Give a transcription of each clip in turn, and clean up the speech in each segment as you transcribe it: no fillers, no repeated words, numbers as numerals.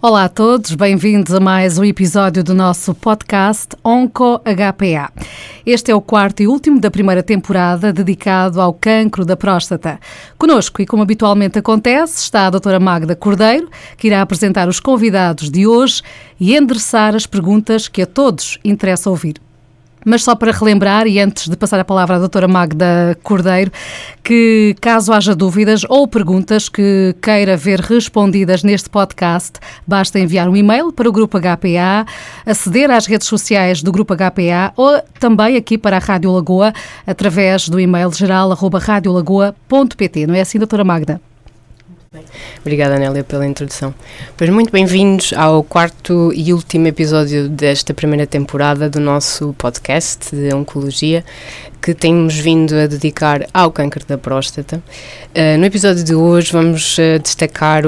Olá a todos, bem-vindos a mais um episódio do nosso podcast OncoHPA. Este é o quarto e último da primeira temporada dedicado ao cancro da próstata. Conosco, e como habitualmente acontece, está a doutora Magda Cordeiro, que irá apresentar os convidados de hoje e endereçar as perguntas que a todos interessa ouvir. Mas só para relembrar, e antes de passar a palavra à doutora Magda Cordeiro, que caso haja dúvidas ou perguntas que queira ver respondidas neste podcast, basta enviar um e-mail para o Grupo HPA, aceder às redes sociais do Grupo HPA ou também aqui para a Rádio Lagoa, através do e-mail geral@radiolagoa.pt. Não é assim, doutora Magda? Obrigada, Anélia, pela introdução. Pois muito bem-vindos ao quarto e último episódio desta primeira temporada do nosso podcast de Oncologia, que temos vindo a dedicar ao câncer da próstata. No episódio de hoje vamos destacar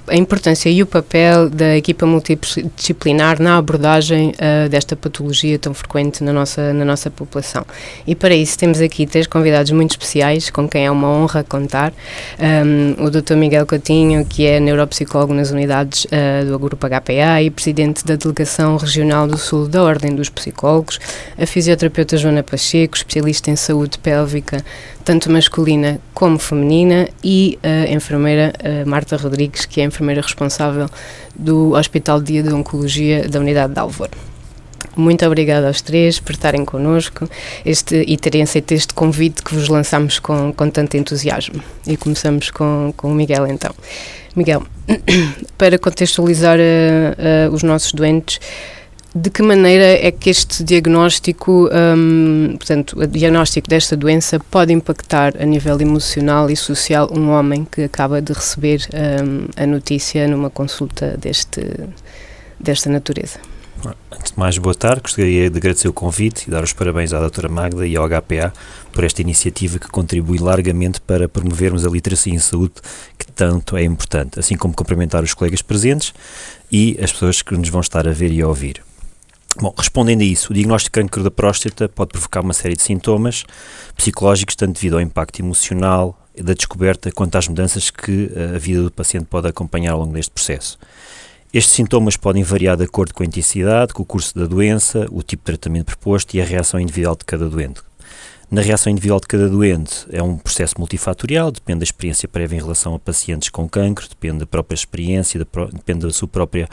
a importância e o papel da equipa multidisciplinar na abordagem desta patologia tão frequente na nossa população. E para isso temos aqui 3 convidados muito especiais, com quem é uma honra contar. O Dr. Miguel Coutinho, que é neuropsicólogo nas unidades do Grupo HPA e presidente da Delegação Regional do Sul da Ordem dos Psicólogos, a fisioterapeuta Joana Pacheco, especialista em saúde pélvica, tanto masculina como feminina, e a enfermeira Marta Rodrigues, que é a enfermeira responsável do Hospital de Dia de Oncologia da Unidade de Alvor. Muito obrigada aos 3 por estarem connosco e terem aceito este convite que vos lançamos com tanto entusiasmo. E começamos com o Miguel, então. Miguel, para contextualizar os nossos doentes, de que maneira é que este diagnóstico, portanto, o diagnóstico desta doença pode impactar a nível emocional e social um homem que acaba de receber a notícia numa consulta desta natureza? Antes de mais, boa tarde. Gostaria de agradecer o convite e dar os parabéns à doutora Magda e ao HPA por esta iniciativa que contribui largamente para promovermos a literacia em saúde, que tanto é importante, assim como cumprimentar os colegas presentes e as pessoas que nos vão estar a ver e a ouvir. Bom, respondendo a isso, o diagnóstico de câncer da próstata pode provocar uma série de sintomas psicológicos, tanto devido ao impacto emocional da descoberta, quanto às mudanças que a vida do paciente pode acompanhar ao longo deste processo. Estes sintomas podem variar de acordo com a intensidade, com o curso da doença, o tipo de tratamento proposto e a reação individual de cada doente. Na reação individual de cada doente é um processo multifatorial, depende da experiência prévia em relação a pacientes com cancro, depende da própria experiência, depende da sua própria,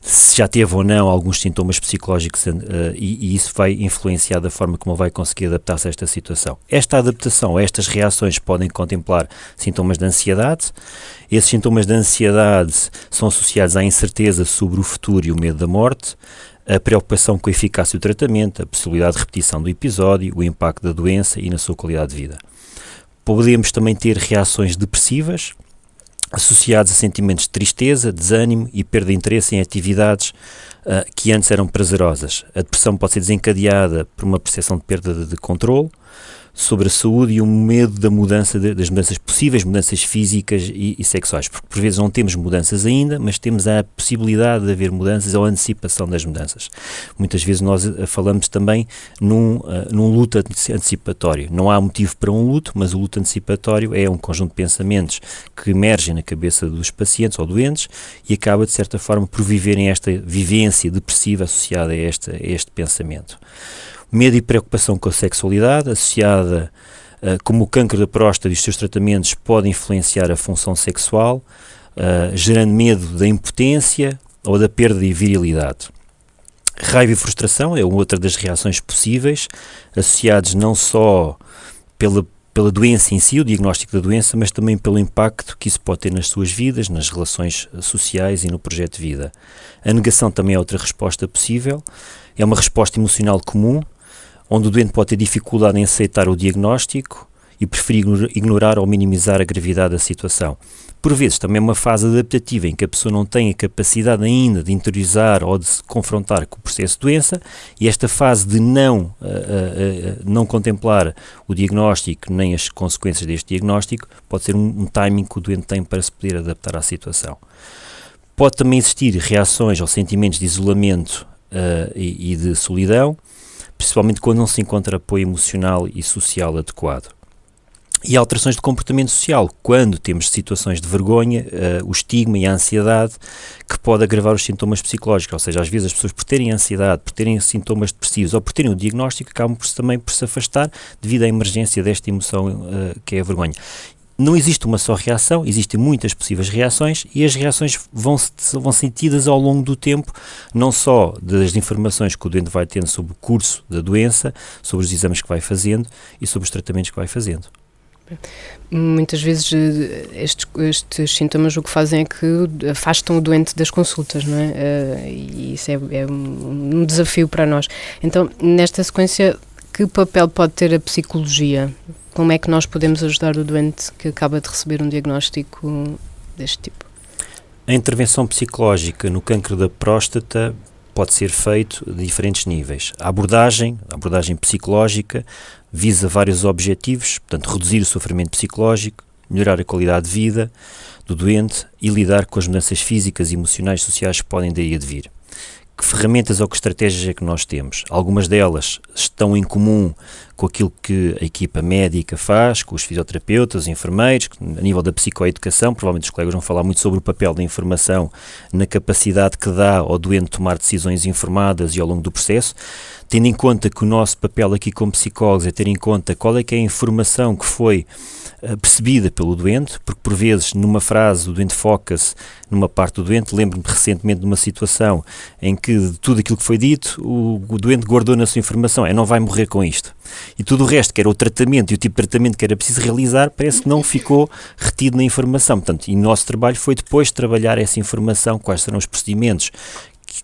se já teve ou não alguns sintomas psicológicos e isso vai influenciar da forma como vai conseguir adaptar-se a esta situação. Esta adaptação, estas reações podem contemplar sintomas de ansiedade. Esses sintomas de ansiedade são associados à incerteza sobre o futuro e o medo da morte, a preocupação com a eficácia do tratamento, a possibilidade de repetição do episódio, o impacto da doença e na sua qualidade de vida. Podemos também ter reações depressivas, associadas a sentimentos de tristeza, desânimo e perda de interesse em atividades que antes eram prazerosas. A depressão pode ser desencadeada por uma percepção de perda de controle sobre a saúde e o medo da mudança, das mudanças possíveis, mudanças físicas e sexuais, porque por vezes não temos mudanças ainda, mas temos a possibilidade de haver mudanças ou a antecipação das mudanças. Muitas vezes nós falamos também num luto antecipatório. Não há motivo para um luto, mas o luto antecipatório é um conjunto de pensamentos que emergem na cabeça dos pacientes ou doentes e acaba, de certa forma, por viverem esta vivência depressiva associada a este pensamento. Medo e preocupação com a sexualidade, associada como o câncer da próstata e os seus tratamentos podem influenciar a função sexual, gerando medo da impotência ou da perda de virilidade. Raiva e frustração é outra das reações possíveis, associados não só pela doença em si, o diagnóstico da doença, mas também pelo impacto que isso pode ter nas suas vidas, nas relações sociais e no projeto de vida. A negação também é outra resposta possível, é uma resposta emocional comum, onde o doente pode ter dificuldade em aceitar o diagnóstico e preferir ignorar ou minimizar a gravidade da situação. Por vezes também é uma fase adaptativa em que a pessoa não tem a capacidade ainda de interiorizar ou de se confrontar com o processo de doença, e esta fase de não contemplar o diagnóstico nem as consequências deste diagnóstico pode ser um timing que o doente tem para se poder adaptar à situação. Pode também existir reações ou sentimentos de isolamento e de solidão, principalmente quando não se encontra apoio emocional e social adequado. E alterações de comportamento social, quando temos situações de vergonha, o estigma e a ansiedade, que pode agravar os sintomas psicológicos, ou seja, às vezes as pessoas por terem ansiedade, por terem sintomas depressivos ou por terem o diagnóstico, acabam também por se afastar devido à emergência desta emoção que é a vergonha. Não existe uma só reação, existem muitas possíveis reações e as reações vão sentidas ao longo do tempo, não só das informações que o doente vai tendo sobre o curso da doença, sobre os exames que vai fazendo e sobre os tratamentos que vai fazendo. Muitas vezes estes sintomas o que fazem é que afastam o doente das consultas, não é? E isso é um desafio para nós. Então, nesta sequência, que papel pode ter a psicologia? Como é que nós podemos ajudar o doente que acaba de receber um diagnóstico deste tipo? A intervenção psicológica no cancro da próstata pode ser feito de diferentes níveis. A abordagem psicológica visa vários objetivos, portanto, reduzir o sofrimento psicológico, melhorar a qualidade de vida do doente e lidar com as mudanças físicas, emocionais e sociais que podem daí advir. Que ferramentas ou que estratégias é que nós temos? Algumas delas estão em comum com aquilo que a equipa médica faz, com os fisioterapeutas, os enfermeiros, a nível da psicoeducação. Provavelmente os colegas vão falar muito sobre o papel da informação na capacidade que dá ao doente tomar decisões informadas e ao longo do processo, tendo em conta que o nosso papel aqui como psicólogos é ter em conta qual é que é a informação que foi percebida pelo doente, porque por vezes numa frase o doente foca-se numa parte do doente. Lembro-me recentemente de uma situação em que de tudo aquilo que foi dito, o doente guardou na sua informação, não vai morrer com isto. E tudo o resto, que era o tratamento e o tipo de tratamento que era preciso realizar, parece que não ficou retido na informação. Portanto, e o nosso trabalho foi depois trabalhar essa informação, quais serão os procedimentos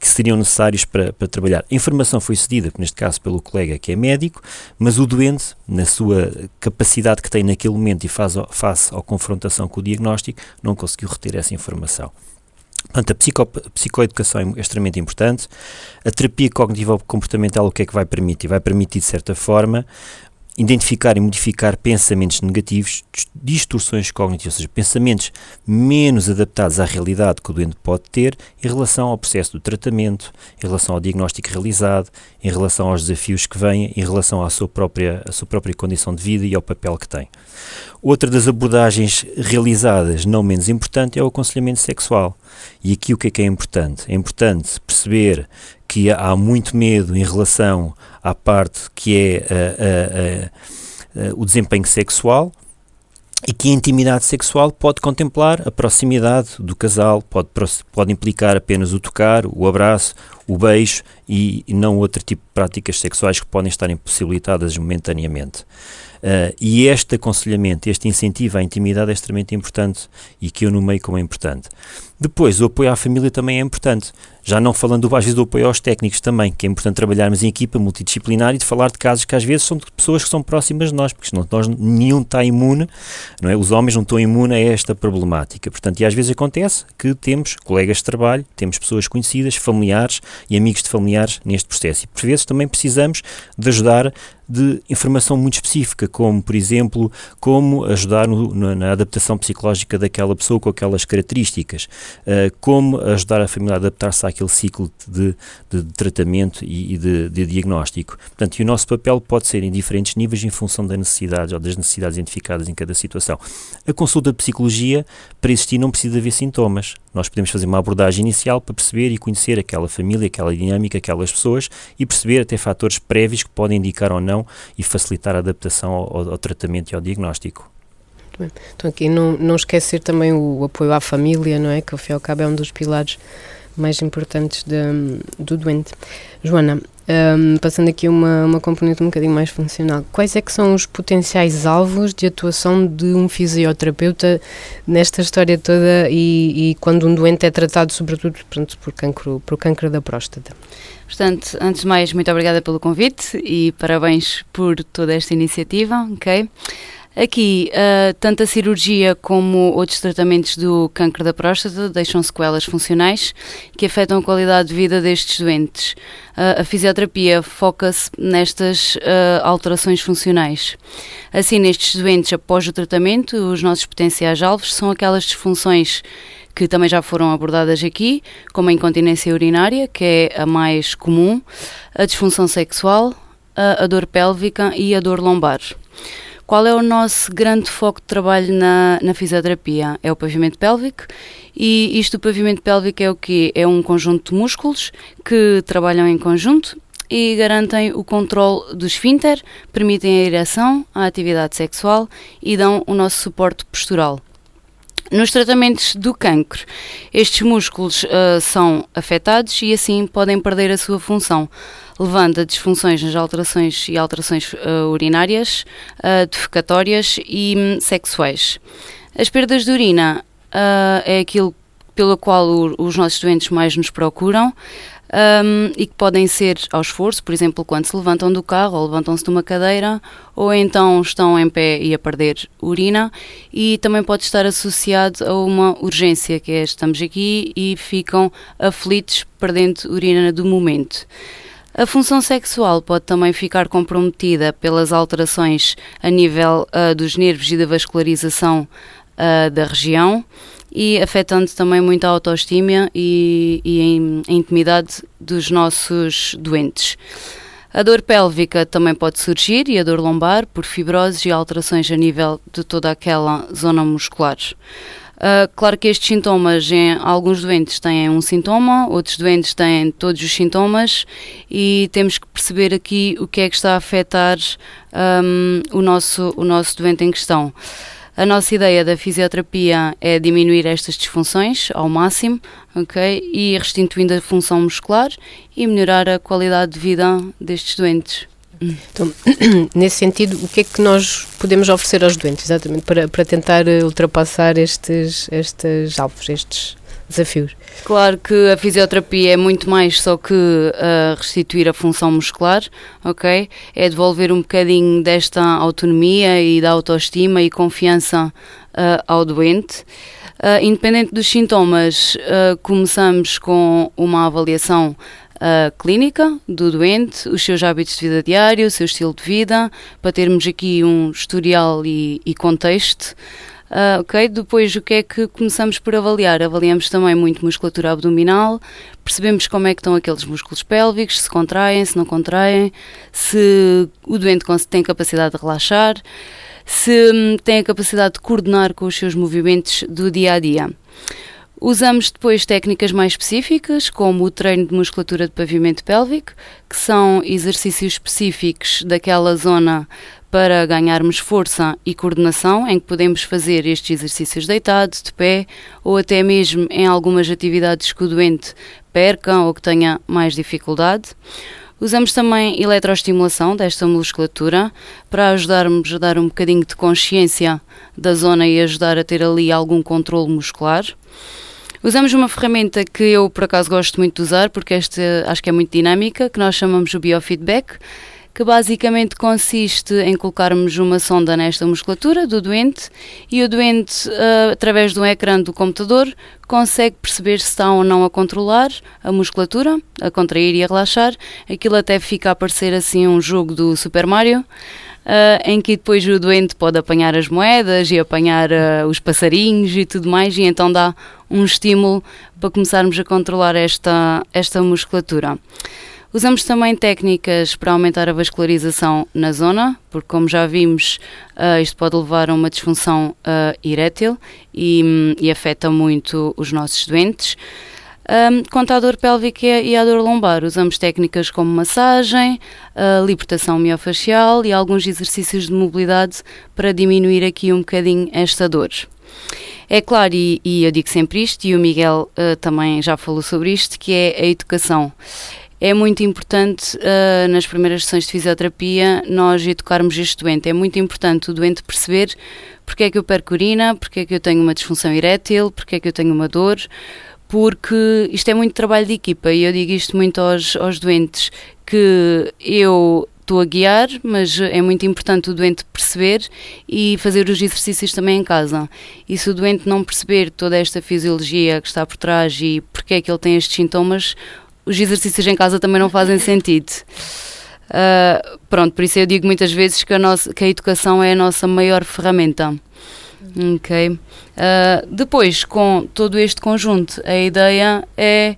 que seriam necessários para trabalhar. A informação foi cedida, neste caso pelo colega que é médico, mas o doente, na sua capacidade que tem naquele momento e face à confrontação com o diagnóstico, não conseguiu reter essa informação. Portanto, a psicoeducação é extremamente importante. A terapia cognitivo comportamental o que é que vai permitir? Vai permitir, de certa forma, identificar e modificar pensamentos negativos, distorções cognitivas, ou seja, pensamentos menos adaptados à realidade que o doente pode ter em relação ao processo do tratamento, em relação ao diagnóstico realizado, em relação aos desafios que vêm, em relação à sua própria condição de vida e ao papel que tem. Outra das abordagens realizadas, não menos importante, é o aconselhamento sexual. E aqui o que é importante? É importante perceber que há muito medo em relação à parte que é o desempenho sexual e que a intimidade sexual pode contemplar a proximidade do casal, pode implicar apenas o tocar, o abraço, o beijo e não outro tipo de práticas sexuais que podem estar impossibilitadas momentaneamente. E este aconselhamento, este incentivo à intimidade é extremamente importante e que eu nomeio como é importante. Depois, o apoio à família também é importante. Já não falando às vezes do apoio aos técnicos também, que é importante trabalharmos em equipa multidisciplinar e de falar de casos que às vezes são de pessoas que são próximas de nós, porque senão nenhum está imune, não é? Os homens não estão imunes a esta problemática. Portanto, e às vezes acontece que temos colegas de trabalho, temos pessoas conhecidas, familiares e amigos de familiares neste processo. E por vezes também precisamos de ajudar de informação muito específica, como, por exemplo, como ajudar na adaptação psicológica daquela pessoa com aquelas características, como ajudar a família a adaptar-se àquele ciclo de tratamento e de diagnóstico. Portanto, e o nosso papel pode ser em diferentes níveis em função das necessidades ou das necessidades identificadas em cada situação. A consulta de psicologia, para existir, não precisa haver sintomas. Nós podemos fazer uma abordagem inicial para perceber e conhecer aquela família, aquela dinâmica, aquelas pessoas e perceber até fatores prévios que podem indicar ou não e facilitar a adaptação ao tratamento e ao diagnóstico. Então aqui não esquecer também o apoio à família, não é? Que ao fim e ao cabo é um dos pilares mais importantes do doente. Joana, passando aqui uma componente um bocadinho mais funcional, quais é que são os potenciais alvos de atuação de um fisioterapeuta nesta história toda e quando um doente é tratado sobretudo por cancro da próstata? Portanto, antes de mais, muito obrigada pelo convite e parabéns por toda esta iniciativa, ok? Aqui, tanto a cirurgia como outros tratamentos do cancro da próstata deixam sequelas funcionais que afetam a qualidade de vida destes doentes. A fisioterapia foca-se nestas alterações funcionais. Assim, nestes doentes, após o tratamento, os nossos potenciais alvos são aquelas disfunções que também já foram abordadas aqui, como a incontinência urinária, que é a mais comum, a disfunção sexual, a dor pélvica e a dor lombar. Qual é o nosso grande foco de trabalho na fisioterapia? É o pavimento pélvico, e isto do pavimento pélvico é o quê? É um conjunto de músculos que trabalham em conjunto e garantem o controle do esfíncter, permitem a ereção, a atividade sexual e dão o nosso suporte postural. Nos tratamentos do cancro, estes músculos são afetados e assim podem perder a sua função, levando a disfunções nas alterações urinárias, defecatórias e sexuais. As perdas de urina é aquilo pelo qual os nossos doentes mais nos procuram, e que podem ser ao esforço, por exemplo, quando se levantam do carro ou levantam-se de uma cadeira, ou então estão em pé e a perder urina, e também pode estar associado a uma urgência, que é estamos aqui e ficam aflitos perdendo urina do momento. A função sexual pode também ficar comprometida pelas alterações a nível dos nervos e da vascularização da região, e afetando também muito a autoestima e a intimidade dos nossos doentes. A dor pélvica também pode surgir, e a dor lombar, por fibroses e alterações a nível de toda aquela zona muscular. Claro que estes sintomas, em alguns doentes têm um sintoma, outros doentes têm todos os sintomas, e temos que perceber aqui o que é que está a afetar o nosso doente em questão. A nossa ideia da fisioterapia é diminuir estas disfunções ao máximo, ok? E restituindo a função muscular e melhorar a qualidade de vida destes doentes. Então, nesse sentido, o que é que nós podemos oferecer aos doentes, exatamente, para tentar ultrapassar estes alvos, estes desafios? Claro que a fisioterapia é muito mais só que restituir a função muscular, ok? É devolver um bocadinho desta autonomia e da autoestima e confiança ao doente. Independente dos sintomas, começamos com uma avaliação clínica do doente, os seus hábitos de vida diário, o seu estilo de vida, para termos aqui um historial e contexto. Ok, depois o que é que começamos por avaliar? Avaliamos também muito musculatura abdominal, percebemos como é que estão aqueles músculos pélvicos, se contraem, se não contraem, se o doente tem capacidade de relaxar, se tem a capacidade de coordenar com os seus movimentos do dia a dia. Usamos depois técnicas mais específicas, como o treino de musculatura de pavimento pélvico, que são exercícios específicos daquela zona para ganharmos força e coordenação, em que podemos fazer estes exercícios deitado, de pé, ou até mesmo em algumas atividades que o doente perca ou que tenha mais dificuldade. Usamos também eletroestimulação desta musculatura para ajudarmos a dar um bocadinho de consciência da zona e ajudar a ter ali algum controle muscular. Usamos uma ferramenta que eu, por acaso, gosto muito de usar, porque esta acho que é muito dinâmica, que nós chamamos o biofeedback, que basicamente consiste em colocarmos uma sonda nesta musculatura do doente, e o doente, através de um ecrã do computador, consegue perceber se está ou não a controlar a musculatura, a contrair e a relaxar. Aquilo até fica a parecer assim um jogo do Super Mario, em que depois o doente pode apanhar as moedas e apanhar os passarinhos e tudo mais, e então dá um estímulo para começarmos a controlar esta musculatura. Usamos também técnicas para aumentar a vascularização na zona, porque, como já vimos, isto pode levar a uma disfunção erétil e afeta muito os nossos doentes. Quanto à dor pélvica e à dor lombar, usamos técnicas como massagem, libertação miofascial e alguns exercícios de mobilidade para diminuir aqui um bocadinho esta dor. É claro, e eu digo sempre isto, e o Miguel também já falou sobre isto, que é a educação. É muito importante, nas primeiras sessões de fisioterapia, nós educarmos este doente. É muito importante o doente perceber porque é que eu perco urina, porque é que eu tenho uma disfunção erétil, porque é que eu tenho uma dor, porque isto é muito trabalho de equipa, e eu digo isto muito aos doentes, que eu estou a guiar, mas é muito importante o doente perceber e fazer os exercícios também em casa. E se o doente não perceber toda esta fisiologia que está por trás e porque é que ele tem estes sintomas, os exercícios em casa também não fazem sentido. Pronto, por isso eu digo muitas vezes que a educação é a nossa maior ferramenta. Ok. Depois, com todo este conjunto, a ideia é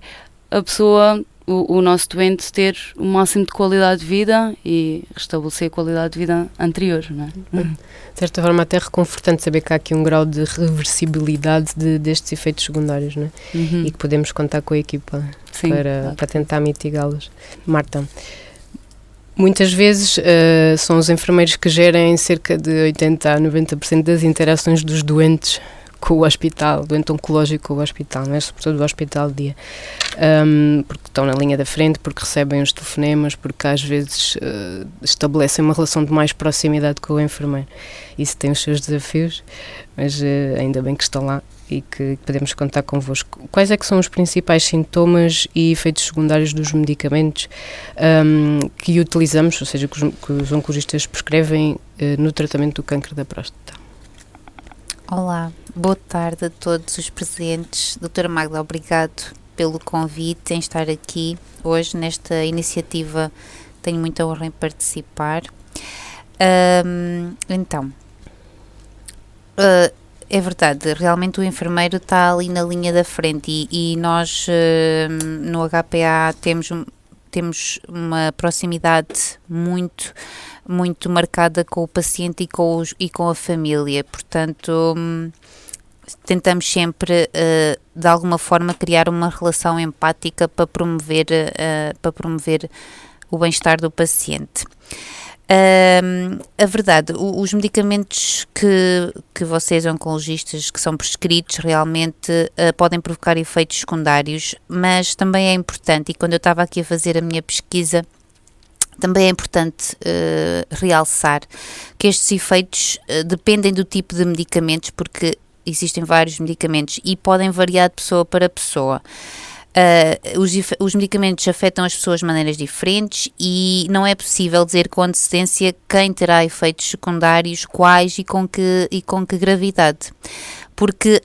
a pessoa o nosso doente ter o máximo de qualidade de vida e restabelecer a qualidade de vida anterior, não é? De certa forma até reconfortante saber que há aqui um grau de reversibilidade destes efeitos secundários, não é? E que podemos contar com a equipa para tentar mitigá-los. Marta, muitas vezes são os enfermeiros que gerem cerca de 80 a 90% das interações dos doentes com o hospital, doente oncológico com o hospital, não é? Sobretudo o hospital de dia, porque estão na linha da frente, porque recebem os telefonemas, porque às vezes estabelecem uma relação de mais proximidade com o enfermeiro. Isso tem os seus desafios, mas ainda bem que estão lá e que podemos contar convosco. Quais é que são os principais sintomas e efeitos secundários dos medicamentos que utilizamos, ou seja, que os oncologistas prescrevem no tratamento do cancro da próstata? Olá, boa tarde a todos os presentes. Doutora Magda, obrigado pelo convite em estar aqui hoje nesta iniciativa. Tenho muita honra em participar. É verdade, realmente o enfermeiro está ali na linha da frente e nós no HPA temos uma proximidade muito marcada com o paciente e com a família, portanto tentamos sempre de alguma forma criar uma relação empática para promover o bem-estar do paciente. A verdade, os medicamentos que vocês oncologistas que são prescritos realmente podem provocar efeitos secundários, mas também é importante, e quando eu estava aqui a fazer a minha pesquisa, também é importante realçar que estes efeitos dependem do tipo de medicamentos, porque existem vários medicamentos e podem variar de pessoa para pessoa. Os medicamentos afetam as pessoas de maneiras diferentes e não é possível dizer com antecedência quem terá efeitos secundários, quais e com que gravidade, porque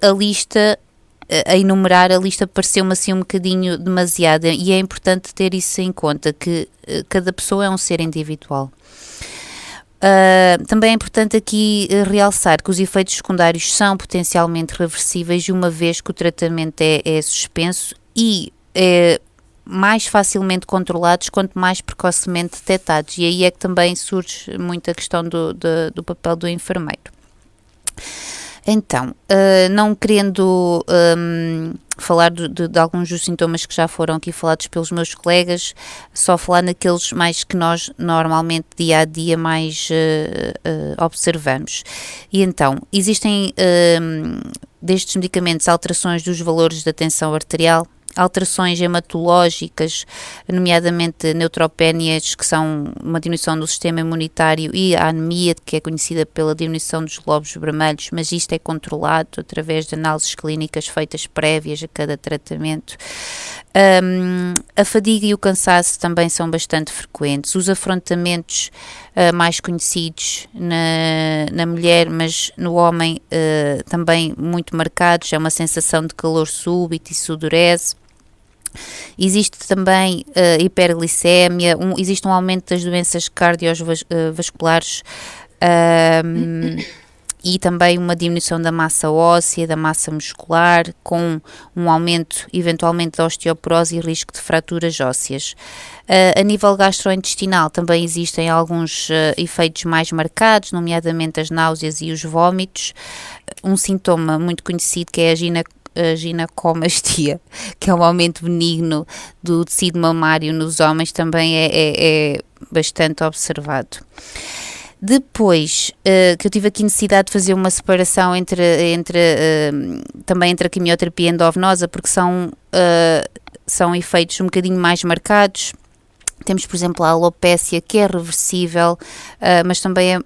a enumerar a lista pareceu-me assim um bocadinho demasiada e é importante ter isso em conta, que cada pessoa é um ser individual. Também é importante aqui realçar que os efeitos secundários são potencialmente reversíveis uma vez que o tratamento é suspenso e mais facilmente controlados quanto mais precocemente detectados, e aí é que também surge muito a questão do papel do enfermeiro. Então, não querendo falar de alguns dos sintomas que já foram aqui falados pelos meus colegas, só falar naqueles mais que nós normalmente dia a dia mais observamos. E então, existem destes medicamentos alterações dos valores da tensão arterial, alterações hematológicas, nomeadamente neutropénias, que são uma diminuição do sistema imunitário, e a anemia, que é conhecida pela diminuição dos glóbulos vermelhos, mas isto é controlado através de análises clínicas feitas prévias a cada tratamento. A fadiga e o cansaço também são bastante frequentes. Os afrontamentos mais conhecidos na mulher, mas no homem também muito marcados, é uma sensação de calor súbito e sudorese. Existe também hiperglicémia, existe um aumento das doenças cardiovasculares e também uma diminuição da massa óssea, da massa muscular, com um aumento eventualmente da osteoporose e risco de fraturas ósseas. A nível gastrointestinal também existem alguns efeitos mais marcados, nomeadamente as náuseas e os vômitos. Um sintoma muito conhecido que é a ginecomastia, que é um aumento benigno do tecido mamário nos homens, também é bastante observado. Depois, que eu tive aqui necessidade de fazer uma separação também entre a quimioterapia endovenosa, porque são efeitos um bocadinho mais marcados. Temos, por exemplo, a alopécia, que é reversível, mas também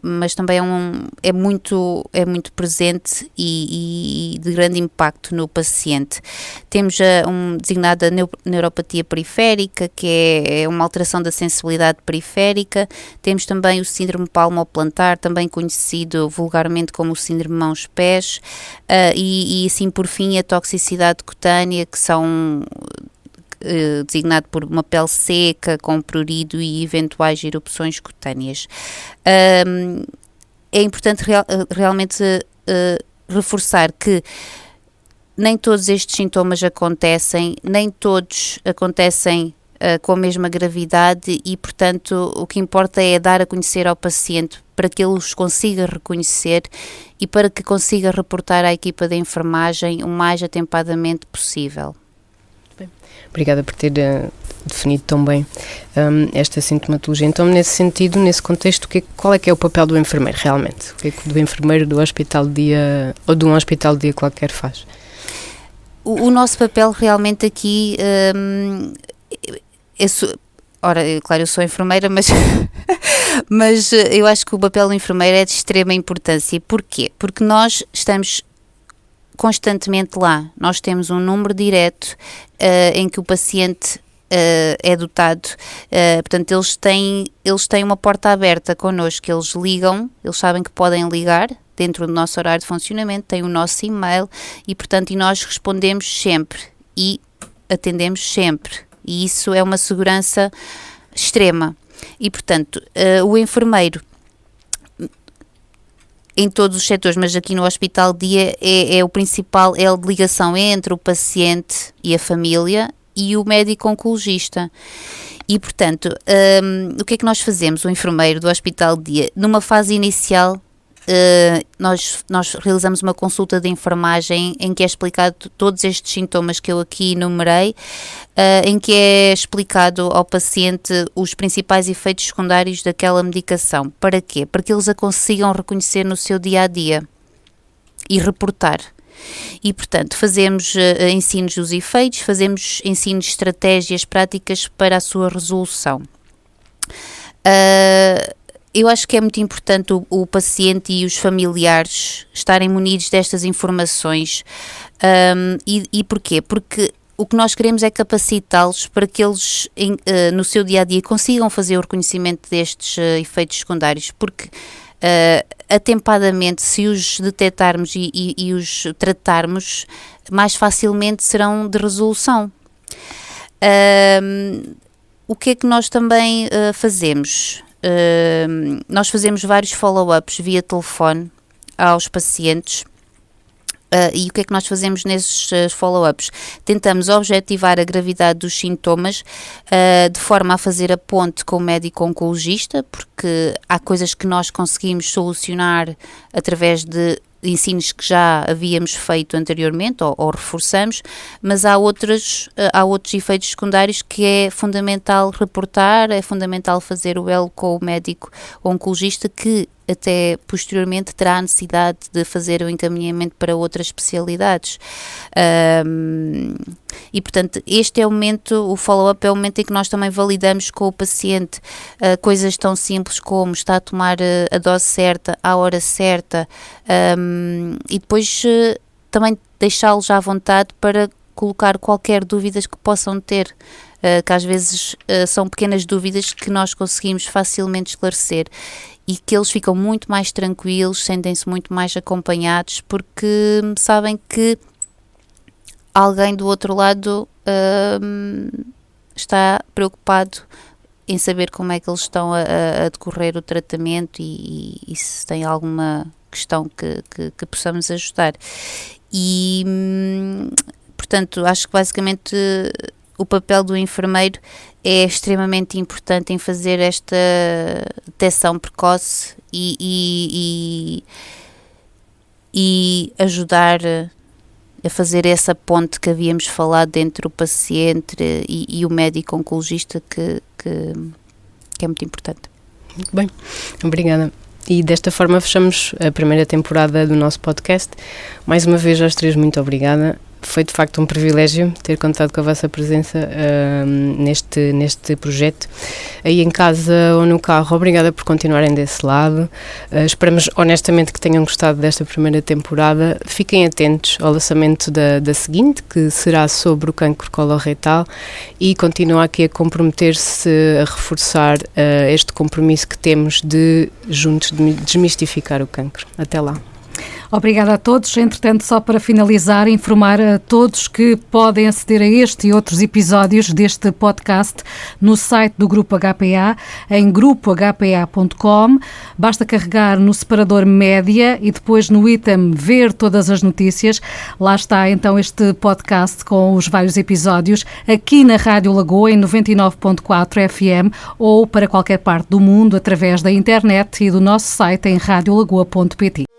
é muito presente e de grande impacto no paciente. Temos designada neuropatia periférica, que é uma alteração da sensibilidade periférica. Temos também o síndrome palmoplantar, também conhecido vulgarmente como o síndrome mãos-pés, e assim por fim a toxicidade cutânea, que são designado por uma pele seca, com prurido e eventuais erupções cutâneas. É importante realmente reforçar que nem todos estes sintomas acontecem, nem todos acontecem com a mesma gravidade e, portanto, o que importa é dar a conhecer ao paciente para que ele os consiga reconhecer e para que consiga reportar à equipa de enfermagem o mais atempadamente possível. Bem, obrigada por ter definido tão bem esta sintomatologia. Então, nesse sentido, nesse contexto, qual é que é o papel do enfermeiro realmente? O que é que do enfermeiro do hospital de dia ou de um hospital de dia qualquer faz? O nosso papel realmente aqui ora, claro, eu sou enfermeira, mas eu acho que o papel do enfermeiro é de extrema importância. Porquê? Porque nós estamos constantemente lá. Nós temos um número direto em que o paciente é dotado. Portanto, eles têm uma porta aberta connosco. Eles ligam, eles sabem que podem ligar dentro do nosso horário de funcionamento, têm o nosso e-mail e, portanto, nós respondemos sempre e atendemos sempre. E isso é uma segurança extrema. E, portanto, o enfermeiro, em todos os setores, mas aqui no hospital de dia, é o principal, é a ligação entre o paciente e a família e o médico oncologista. E, portanto, o que é que nós fazemos, o enfermeiro do hospital de dia? Numa fase inicial, nós realizamos uma consulta de enfermagem em que é explicado todos estes sintomas que eu aqui enumerei, em que é explicado ao paciente os principais efeitos secundários daquela medicação. Para quê? Para que eles a consigam reconhecer no seu dia-a-dia e reportar. E, portanto, fazemos ensinos dos efeitos, fazemos ensinos de estratégias práticas para a sua resolução. Eu acho que é muito importante o paciente e os familiares estarem munidos destas informações. E porquê? Porque o que nós queremos é capacitá-los para que eles, no seu dia-a-dia, consigam fazer o reconhecimento destes efeitos secundários, porque atempadamente, se os detectarmos e os tratarmos, mais facilmente serão de resolução. O que é que nós também fazemos? Nós fazemos vários follow-ups via telefone aos pacientes. E o que é que nós fazemos nesses follow-ups? Tentamos objetivar a gravidade dos sintomas de forma a fazer a ponte com o médico oncologista, porque há coisas que nós conseguimos solucionar através de ensinos que já havíamos feito anteriormente ou reforçamos, mas há outros efeitos secundários que é fundamental reportar, é fundamental fazer o elo com o médico oncologista, que até posteriormente terá a necessidade de fazer o encaminhamento para outras especialidades. E, portanto, este é o momento, o follow-up é o momento em que nós também validamos com o paciente coisas tão simples como está a tomar a dose certa, à hora certa, e depois também deixá-los à vontade para colocar qualquer dúvidas que possam ter, que às vezes são pequenas dúvidas que nós conseguimos facilmente esclarecer e que eles ficam muito mais tranquilos, sentem-se muito mais acompanhados, porque sabem que alguém do outro lado está preocupado em saber como é que eles estão a decorrer o tratamento e se tem alguma questão que possamos ajudar. E, portanto, acho que basicamente o papel do enfermeiro é extremamente importante em fazer esta detecção precoce e ajudar a fazer essa ponte que havíamos falado entre o paciente e o médico oncologista, que é muito importante. Muito bem, obrigada. E desta forma fechamos a primeira temporada do nosso podcast. Mais uma vez, às três, muito obrigada. Foi de facto um privilégio ter contado com a vossa presença neste projeto. Aí em casa ou no carro, obrigada por continuarem desse lado. Esperamos honestamente que tenham gostado desta primeira temporada. Fiquem atentos ao lançamento da seguinte, que será sobre o cancro coloretal, e continuo aqui a comprometer-se a reforçar este compromisso que temos de juntos desmistificar o cancro. Até lá. Obrigada a todos. Entretanto, só para finalizar, informar a todos que podem aceder a este e outros episódios deste podcast no site do Grupo HPA, em grupohpa.com. Basta carregar no separador média e depois no item ver todas as notícias. Lá está então este podcast com os vários episódios aqui na Rádio Lagoa em 99.4 FM ou para qualquer parte do mundo através da internet e do nosso site em radiolagoa.pt.